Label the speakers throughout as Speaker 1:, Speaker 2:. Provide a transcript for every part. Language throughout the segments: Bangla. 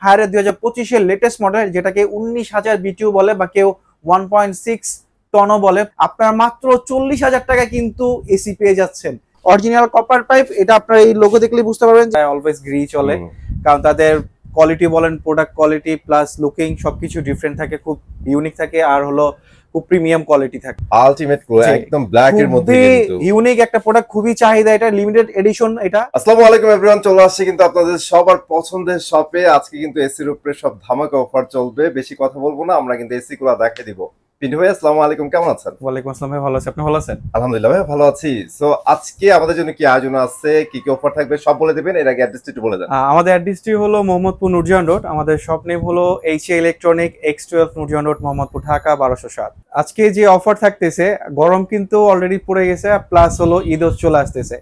Speaker 1: হায়ারের 2025-এর লেটেস্ট মডেল, যেটাকে 19,000 বিটিউ বলে বা কেউ 1.6 টনও বলে। আপনারা মাত্র 40,000 টাকা কিন্তু এসি পেয়ে যাচ্ছেন। অরিজিনাল কপার পাইপ, এটা আপনারা এই লোগো দেখলে বুঝতে পারবেন অলওয়েজ গ্রি চলে, কারণ তাদের কোয়ালিটি বলেন, প্রোডাক্ট কোয়ালিটি প্লাস লুকিং সবকিছু ডিফারেন্ট থাকে, খুব ইউনিক থাকে, আর হলো খুব প্রিমিয়াম কোয়ালিটি থাকে।
Speaker 2: আলটিমেট একদম ব্ল্যাক এর মধ্যে কিন্তু
Speaker 1: ইউনিক একটা প্রোডাক্ট, খুবই চাহিদা, এটা লিমিটেড এডিশন। এটা
Speaker 2: আসসালামু আলাইকুম এভরিওয়ান, চলে আসছে কিন্তু আপনাদের সবার পছন্দের শপে। আজকে কিন্তু এসির উপরে সব ধামাকা অফার চলবে। বেশি কথা বলবো না, আমরা কিন্তু এসি গুলো দেখিয়ে দিব। পিন্টু ভাই আসসালামু আলাইকুম, কেমন আছেন?
Speaker 1: ওয়ালাইকুম আসসালাম ভাই, ভালো আছি, আপনি ভালো আছেন?
Speaker 2: আলহামদুলিল্লাহ ভাই ভালো আছি। সো আজকে আমাদের জন্য কি আয়োজন আছে, কি কি অফার থাকবে সব বলে দিবেন। এর আগে অ্যাড্রেসটি একটু বলে দেন।
Speaker 1: আমাদের অ্যাড্রেসটি হলো মোহাম্মদপুর নুরজাহান রোড, আমাদের শপ নেম হলো HA electronic, X12 Nurjahan road, Mohammadpur, Dhaka 1207। আজকে যে অফার থাকতেছে, গরম কিন্তু অলরেডি পড়ে গেছে, প্লাস হলো ঈদও চলে আসতেছে।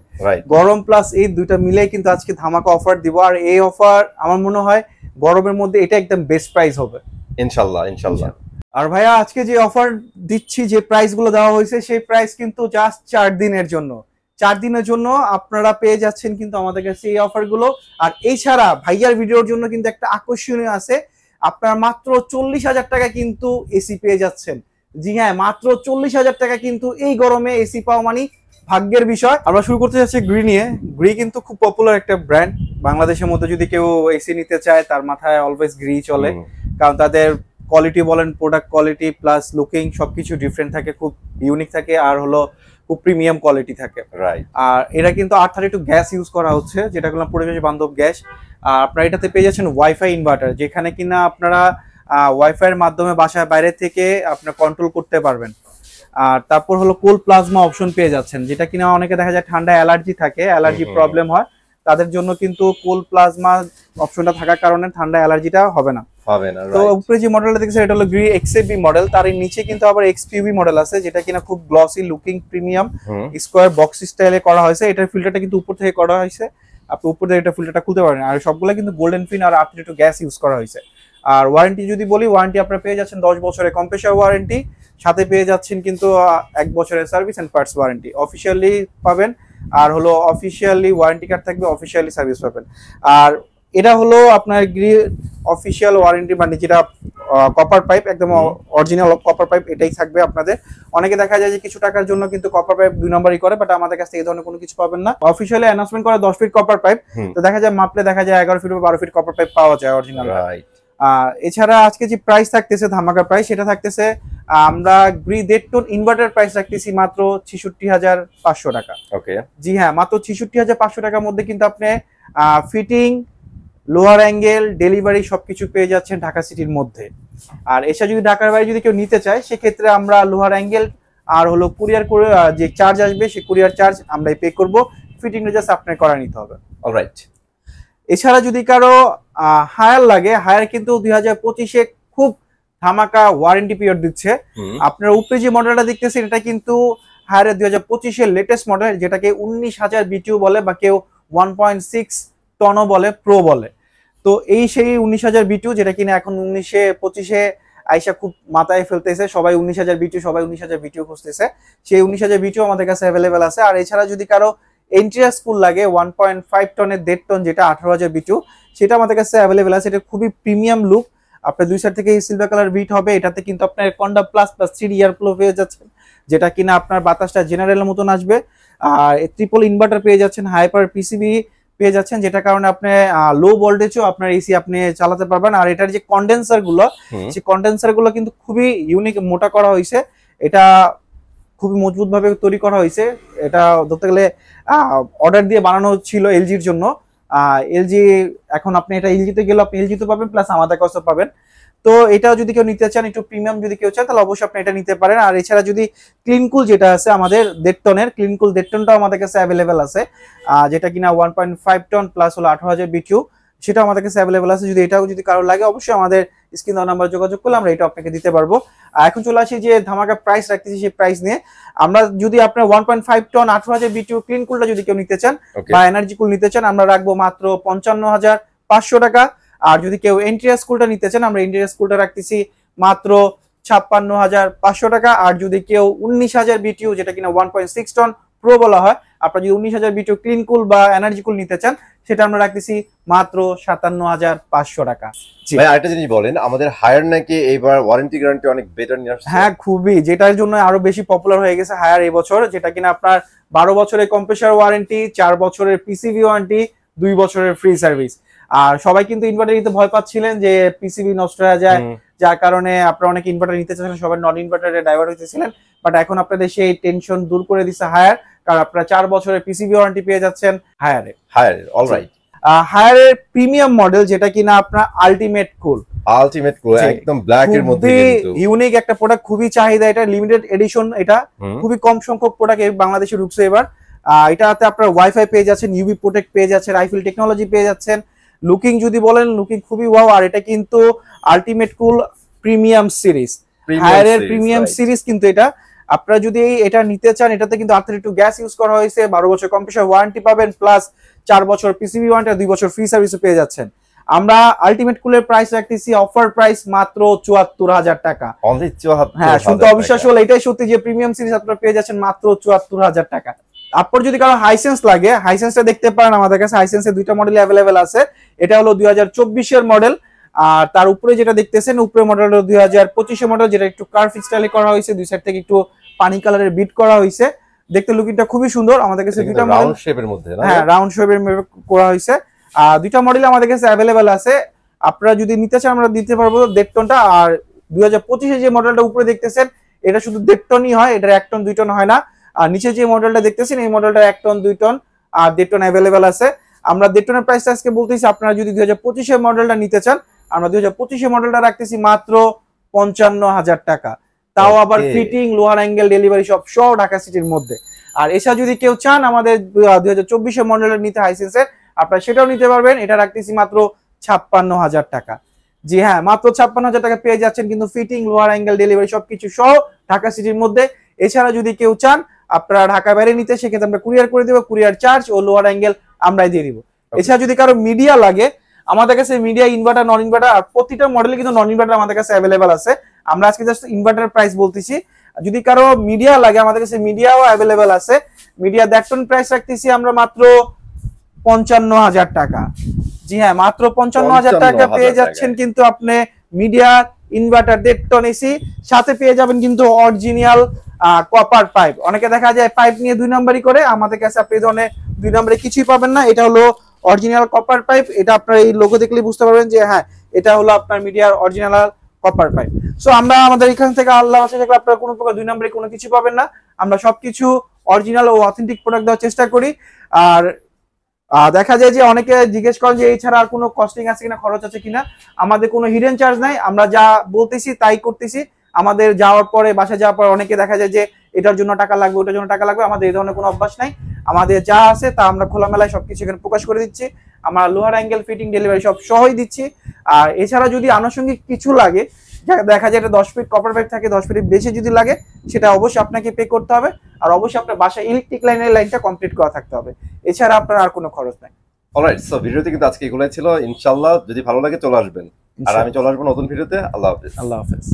Speaker 1: গরম প্লাস ঈদ দুইটা মিলেই কিন্তু আজকে ধামাকা অফার দিব। আর এই অফার আমার মনে হয় গরমের মধ্যে এটা একদম বেস্ট প্রাইস হবে
Speaker 2: ইনশাআল্লাহ ইনশাআল্লাহ।
Speaker 1: আর ভাইয়া আজকে যে অফার দিচ্ছি, যে প্রাইস গুলো দেওয়া হয়েছে, সেই প্রাইস কিন্তু জাস্ট 4 দিনের জন্য। 4 দিনের জন্য আপনারা পেয়ে যাচ্ছেন কিন্তু আমাদের কাছে এই অফার গুলো। আর এছাড়া ভাইয়ার ভিডিওর জন্য কিন্তু একটা আকর্ষণীয় আছে, আপনারা মাত্র 40,000 টাকা কিন্তু এসি পেয়ে যাচ্ছেন। জি হ্যাঁ, মাত্র 40,000 টাকা কিন্তু এই গরমে এসি পাওয়া মানে ভাগ্যের বিষয়। আমরা শুরু করতে যাচ্ছি গ্রি নিয়ে। গ্রি কিন্তু খুব পপুলার একটা ব্র্যান্ড বাংলাদেশের মধ্যে। যদি কেউ এসি নিতে চায়, তার মাথায় অলওয়েজ গ্রি চলে, কারণ তাদের কোয়ালিটি বলেন, প্রোডাক্ট কোয়ালিটি প্লাস লুকিং সবকিছু ডিফারেন্ট থাকে, খুব ইউনিক থাকে, আর হলো খুব প্রিমিয়াম কোয়ালিটি থাকে। আর এটা কিন্তু R32 গ্যাস ইউজ করা হচ্ছে, যেটা হলো পরিবেশ বান্ধব গ্যাস। আর আপনারা এটাতে পেয়ে যাচ্ছেন ওয়াইফাই ইনভার্টার, যেখানে কিনা আপনারা ওয়াইফাই এর মাধ্যমে বাসায় বাইরে থেকে আপনারা কন্ট্রোল করতে পারবেন। আর তারপর হলো কোল প্লাজমা অপশন পেয়ে যাচ্ছেন, যেটা কিনা অনেকে দেখা যায় ঠান্ডা অ্যালার্জি থাকে, অ্যালার্জি প্রবলেম হয়, তাদের জন্য কিন্তু কোল প্লাজমা অপশনটা থাকার কারণে ঠান্ডা অ্যালার্জিটা হবে না। তো উপরে যে মডেলটা দেখছেন, এটা হলো গ্রি XAB মডেল। তার নিচে কিন্তু আবার XPV মডেল আছে, যেটা কিনা খুব glossy looking, premium square box স্টাইলে করা হয়েছে। এটার ফিল্টারটা কিন্তু উপর থেকে করা হয়েছে, আপনি উপর থেকে এটা ফিল্টারটা খুলতে পারেন। আর সবগুলো কিন্তু গোল্ডেন ফিন আর R32 গ্যাস ইউজ করা হয়েছে। আর ওয়ারেন্টি যদি বলি, ওয়ারেন্টি আপনারা পেয়ে যাচ্ছেন 10 বছরের কম্প্রেসার ওয়ারেন্টি, সাথে পেয়ে যাচ্ছেন কিন্তু 1 বছরের service and parts warranty officially পাবেন। আর হলো অফিশিয়ালি ওয়ারেন্টি কার্ড থাকবে, অফিশিয়ালি সার্ভিস পাবেন। আর এটা হলো আপনার গ্রি অফিশিয়াল ওয়ারেন্টি, মানে যেটা কপার পাইপ, একদম অরিজিনাল কপার পাইপ, এটাই থাকবে আপনাদের। অনেকে দেখা যায় যে কিছু টাকার জন্য কিন্তু কপার পাইপ 2 নম্বরই করে, বাট আমাদের কাছে এই ধরনের কোনো কিছু পাবেন না। অফিশিয়ালি অ্যানাউন্সমেন্ট করে 10 ফিট কপার পাইপ, তো দেখা যায় মাপলে দেখা যায় 11 ফিট বা 12 ফিট কপার পাইপ পাওয়া যায় অরিজিনাল। এছাড়া আজকে যে প্রাইস থাকতেছে, ধামাকা প্রাইস, সেটা থাকতেছে আমরা গ্রি 1.5 টন ইনভার্টার প্রাইস রাখতেছি মাত্র 66,500 টাকা। ওকে, জি হ্যাঁ, মাত্র 66,500 টাকার মধ্যে কিন্তু আপনি ফিটিং, লোয়ার অ্যাঙ্গেল, ডেলিভারি সবকিছু পেয়ে যাচ্ছেন ঢাকা সিটির মধ্যে। আর এসে যদি ঢাকার বাইরে যদি কেউ নিতে চায়, সেক্ষেত্রে আমরা লোয়ার অ্যাঙ্গেল আর হলো কুরিয়ার করে যে চার্জ আসবে, সেই কুরিয়ার চার্জ আমরাই পে করব, ফিটিং জাস্ট আপনার করা নিতে হবে। অলরাইট। এছাড়া যদি কারো হায়ার লাগে, হায়ার কিন্তু 2025-এ খুব ধামাকা ওয়ারেন্টি পিরিয়ড দিচ্ছে। আপনার উপরে যে মডেলটা দেখতেছেন, এটা কিন্তু হায়ারের 2025-এর লেটেস্ট মডেল, যেটাকে 19,000 বিটিউ বলে বা কেউ 1.6 টনও বলে, প্রো বলে। তো এই সেই 19,000 বিটিউ, যেটা কিনা এখন 1925-এ আইসা খুব মাথায় ফেলতেছে সবাই, 19,000 বিটিউ, সবাই 19,000 বিটিউ খুঁজতেছে। সেই 19,000 বিটিউ আমাদের কাছে অ্যাভেলেবেল আছে। আর এছাড়া যদি কারো এন্ট্রিয়াস স্কুল লাগে 1.5 টনের 1.5 টন, যেটা 18,000 বিটিউ, সেটা আমাদের কাছে অ্যাভেলেবেল আছে। এটা খুবই প্রিমিয়াম লুক, আপনার দুই সাইড থেকে সিলভার কালার বিট হবে। এটাতে কিন্তু আপনার কন্ডা প্লাস প্লাস 3 ইয়ার ফ্লো পেয়ে যাচ্ছেন, যেটা কিনা আপনার বাতাসটা জেনারেলের মতন আসবে। আর ট্রিপল ইনভার্টার পেয়ে যাচ্ছেন, হাইপার পিসিবি পেয়ে যাচ্ছেন, যেটা কারণে আপনি লো ভোল্টেজও আপনার এসি আপনি চালাতে পারবেন। আর এটার যে কন্ডেন্সার গুলো, সেই কন্ডেন্সার গুলো কিন্তু খুবই ইউনিক, মোটা করা হয়েছে, এটা খুবই মজবুত ভাবে তৈরি করা হয়েছে। এটা ধরতে গেলে অর্ডার দিয়ে বানানো ছিল এলজির জন্য। এলজি, এখন আপনি এটা এলজিতে গেলে আপনি এলজিতে পাবেন, প্লাস আমাদের কাছেও পাবেন। তো এটা যদি কেউ নিতে চান, একটু প্রিমিয়াম যদি কেউ চান, তাহলে অবশ্যই আপনি এটা নিতে পারেন। আর এছাড়া যদি ক্লিনকুল যেটা আছে আমাদের 1.5 টনের, ক্লিনকুল 1.5 টনটাও আমাদের কাছে অ্যাভেলেবেল আছে, যেটা কিনা 1.5 টন প্লাস হলো 18,000 বিটিউ, সেটা আমাদের কাছে অ্যাভেলেবেল আছে। যদি এটাও যদি কারো লাগে, অবশ্যই আমাদের স্ক্রিন দেওয়া নাম্বার যোগাযোগ করলে আমরা এটা আপনাকে দিতে পারবো। এখন চলে আসি যে ধামাকা প্রাইস রাখতেছি, সেই প্রাইস নিয়ে। আমরা যদি আপনার 1.5 টন 18,000 বিটিউ ক্লিন কুলটা যদি কেউ নিতে চান বা এনার্জি কুল নিতে চান, আমরা রাখবো মাত্র 55,500 টাকা। আর যদি কেউ এন্ট্রিয়াস কুলটা নিতে চান, আমরা এন্ট্রিয়াস কুলটা রাখতেছি মাত্র 56,500 টাকা। আর যদি কেউ 19,000 বিটিউ, যেটা কিনা 1.6 টন প্রো বলা হয়, আপনারা যদি 19,000 বিটু ক্লিন কুল বা এনার্জি কুল নিতে চান সেটা আমরা রাখতেছি মাত্র 57,500 টাকা।
Speaker 2: ভাই আরেকটা জিনিস বলেন, আমাদের হায়ার নাকি এইবার ওয়ারেন্টি গ্যারান্টি অনেক বেটার নিয়ে আসছে?
Speaker 1: হ্যাঁ খুবই, যেটার জন্য আরো বেশি পপুলার হয়ে গেছে হায়ার এই বছর, যেটা কিনা আপনার 12 বছরের কম্প্রেসার ওয়ারেন্টি, 4 বছরের পিসিবি ওয়ারেন্টি, 2 বছরের ফ্রি সার্ভিস। আর সবাই কিন্তু ইনভার্টার নিতে ভয় পাচ্ছিলেন যে পিসিবি নষ্ট হয়ে যায়, যার কারণে আপনারা অনেকে ইনভার্টার নিতে চাচ্ছিলেন, সবাই নন ইনভার্টারে ডাইভার্ট হইতেছিলেন। বাট এখন আপনাদের সেই টেনশন দূর করে দিচ্ছে হায়ার, কারণ আপনারা 4 বছরের পিসিবি ওয়ারেন্টি পেয়ে যাচ্ছেন হায়ারে।
Speaker 2: অলরাইট।
Speaker 1: হায়ারের প্রিমিয়াম মডেল যেটা কিনা আপনার আলটিমেট কুল,
Speaker 2: একদম ব্ল্যাক এর মধ্যে কিন্তু
Speaker 1: ইউনিক একটা প্রোডাক্ট, খুবই চাহিদা, এটা লিমিটেড এডিশন, এটা খুবই কম সংখ্যক প্রোডাক্ট বাংলাদেশে ঢুকছে এবার। এটাতে আপনার ওয়াইফাই পেয়ে যাচ্ছেন, ইউভি প্রোটেক্ট পেয়ে যাচ্ছেন, আইফিল টেকনোলজি পেয়ে যাচ্ছেন। লুকিং যদি বলেন, লুকিং খুবই ওয়াও। আর এটা কিন্তু আলটিমেট কুল প্রিমিয়াম সিরিজ, হায়ারের প্রিমিয়াম সিরিজ কিন্তু এটা। আপনারা যদি এটা নিতে চান, এটাতে কিন্তু R32 গ্যাস ইউজ করা হয়েছে, 12 বছর কম্প্রেসার ওয়ারেন্টি পাবেন, প্লাস 4 বছর পিসিবি ওয়ারেন্টি, 2 বছর ফ্রি সার্ভিসও পেয়ে যাচ্ছেন। আমরা আলটিমেট কুলের প্রাইস রাখতেছি অফার প্রাইস মাত্র 74,000 টাকা।
Speaker 2: অনলি 74,000।
Speaker 1: হ্যাঁ, শুনতে অবিশ্বাস হলো, এটাই সত্যি যে প্রিমিয়াম সিরিজ আপনারা পেয়ে যাচ্ছেন মাত্র 74,000 টাকা। তারপর যদি কারো হাইসেন্স লাগে, হাইসেন্সটা দেখতে পারেন আমাদের কাছে। হাইসেন্সের 2টা মডেল অ্যাভেলেবেল আছে। এটা হলো 2024 এর মডেল, আর তার উপরে যেটা দেখতেছেন উপরে মডেল হলো 2025 এর মডেল, যেটা একটু কার্ভ স্টাইলে করা হয়েছে, দুই সাইড থেকে একটু পানি কালারের বিট করা হয়েছে। দেখতে লুকিংটা খুবই সুন্দর। আমাদের কাছে 2টা মডেল
Speaker 2: রাউন্ড শেপের মধ্যে,
Speaker 1: হ্যাঁ রাউন্ড শেপের করা হয়েছে। আর 2টা মডেল আমাদের কাছে অ্যাভেলেবেল আছে। আপনারা যদি নিতে চান আমরা দিতে পারবো 1.5 টনটা। আর 2025 এ যে মডেলটা উপরে দেখতেছেন এটা শুধু 1.5 টনই হয়, এটা 1 টন 2 টন হয় না। আর নিচে যে মডেলটা দেখতেছেন এই মডেলটা 1 টন 2 টন আর 1.5 টন অ্যাভেলেবেল আছে। আমরা 1.5 টনের প্রাইসটা আজকে বলতেছি, আপনারা যদি 2025 এর মডেলটা নিতে চান আমরা 2025 এর মডেলটা রাখতেছি মাত্র 55,000 টাকা। তাও আবার ফিটিং, লোহার অ্যাঙ্গেল, ডেলিভারি সব ঢাকা সিটির মধ্যে। আর এছাড়া যদি কেউ চান আমাদের 2024 এর মডেলটা নিতে হাইসেন্সের, আপনারা সেটাও নিতে পারবেন। এটা রাখতেছি মাত্র 56,000 টাকা। জি হ্যাঁ, মাত্র 56,000 টাকা পেয়ে যাচ্ছেন কিন্তু ফিটিং, লোহার অ্যাঙ্গেল, ডেলিভারি সবকিছু সহ ঢাকা সিটির মধ্যে। এছাড়া যদি কেউ চান আপনারা ঢাকা বাইরে নিতে, সেক্ষেত্রে আমরা কুরিয়ার করে দেবো, কুরিয়ার চার্জ ও লোহার অ্যাঙ্গেল আমরাই দিয়ে দিব। এছাড়া যদি কারো মিডিয়া লাগে, আমাদের কাছে মিডিয়া, ইনভার্টার, নন ইনভার্টার আর প্রতিটা মডেলে কিন্তু নন ইনভার্টার আমাদের কাছে অ্যাভেলেবেল আছে। আমরা আজকে জাস্ট ইনভার্টার প্রাইস বলতেছি। যদি কারো মিডিয়া লাগে আমাদের কাছে মিডিয়াও অ্যাভেলেবেল আছে। মিডিয়া 1.5 টন প্রাইস রাখতেছি আমরা মাত্র 55,000 টাকা। জি হ্যাঁ, মাত্র 55,000 টাকা পেয়ে যাচ্ছেন কিন্তু আপনি মিডিয়া ইনভার্টার 1.5 টন এসি, সাথে পেয়ে যাবেন কিন্তু অরিজিনাল কপার পাইপ। অনেকে দেখা যায় পাইপ নিয়ে 2 নাম্বারই করে, আমাদের কাছে আপনি এই ধরনের 2 নাম্বারে কিছুই পাবেন না। এটা হলো অরিজিনাল কপার পাইপ। এটা আপনার এই লোগো দেখলে বুঝতে পারবেন যে হ্যাঁ এটা হলো আপনার মিডিয়ার অরিজিনাল কপার পাইপ। সো আমরা আমাদের এখান থেকে আল্লাহ বাঁচাতে আপনারা কোনো প্রকার 2 নাম্বারে কোনো কিছু পাবেন না। আমরা সবকিছু অরিজিনাল ও অথেন্টিক প্রোডাক্ট দেওয়ার চেষ্টা করি। আর দেখা যায় যে অনেকে জিজ্ঞেস করেন যে এছাড়া আর কোনো কস্টিং আছে কিনা, খরচ আছে কিনা। আমাদের কোনো হিডেন চার্জ নাই, আমরা যা বলতেছি তাই করতেছি। আমাদের যাওয়ার পরে, বাসায় যাওয়ার পর অনেকে দেখা যায় যে এটার জন্য টাকা লাগবে, ওটার জন্য টাকা লাগবে। আমাদের এই ধরনের কোনো অভ্যাস নাই। আমাদের যা আছে তা আমরা খোলামেলায় সবকিছু এখানে প্রকাশ করে দিচ্ছি। আমরা লোহার অ্যাঙ্গেল, ফিটিং, ডেলিভারি সব সহই দিচ্ছি। আর এছাড়া যদি আনুষঙ্গিক কিছু লাগে, দেখা যায় এটা 10 ফিট কপার পাইপ থাকে, 10 ফিটের বেশি যদি লাগে সেটা অবশ্যই আপনাকে পে করতে হবে। আর অবশ্যই আপনার বাসায় ইলেকট্রিক লাইনটা কমপ্লিট করা থাকতে হবে। এছাড়া আপনার আর কোনো খরচ নাই।
Speaker 2: অলরাইট, সো ভিডিওতে কিন্তু আজকে এগুলাই ছিল। ইনশাআল্লাহ যদি ভালো লাগে চলে আসবেন, আর আমি চলে আসবো নতুন ভিডিওতে। আল্লাহ হাফেজ।
Speaker 1: আল্লাহ হাফেজ।